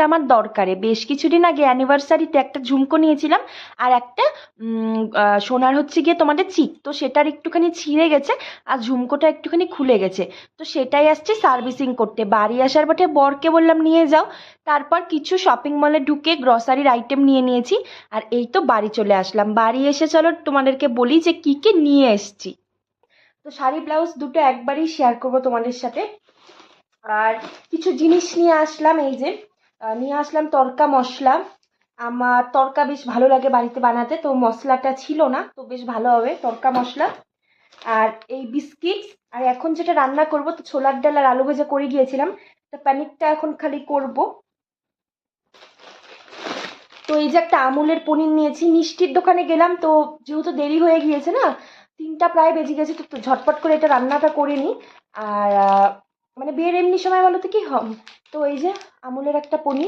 আমার দরকারে বেশ কিছুদিন আগে অ্যানিভার্সারিতে একটা ঝুমকো নিয়েছিলাম, আর একটা সোনার হচ্ছে গিয়ে তোমাদের চিক, তো সেটার একটুখানি ছিঁড়ে গেছে আর ঝুমকোটা একটুখানি খুলে গেছে। তো সেটাই আসছে সার্ভিসিং করতে। বাড়ি আসার পথে বরকে বললাম নিয়ে যাও। তারপর কিছু শপিং মলে ঢুকে গ্রসারির আইটেম নিয়ে নিয়েছি। আর এই তো বাড়ি চলে আসলাম। বাড়ি এসে চলো তোমাদেরকে বলি যে কি কি নিয়ে এসেছি। তো শাড়ি ব্লাউজ দুটো একবারই শেয়ার করবো তোমাদের সাথে। আর কিছু জিনিস নিয়ে আসলাম, এই যে নিয়ে আসলাম তড়কা মশলা। আমার তড়কা বেশ ভালো লাগে বাড়িতে বানাতে, তো মশলাটা ছিল না, তো বেশ ভালো হবে তড়কা মশলা। আর এই বিস্কিটস। আর এখন যেটা রান্না করব, তো ছোলার ডাল আর আলু ভাজা করে গিয়েছিলাম, তো পনিরটা এখন খালি করব। তো এই যে একটা আমুলের পনির নিয়েছি। মিষ্টির দোকানে গেলাম, তো যেহেতু দেরি হয়ে গিয়েছে না, 3টা প্রায় বেজে গেছে, তো ঝটপট করে এটা রান্নাটা করে নিই। আর মানে বিয়ের এমনি সময় বলো তো কি হয়। তো এই যে আমুলের একটা পনির।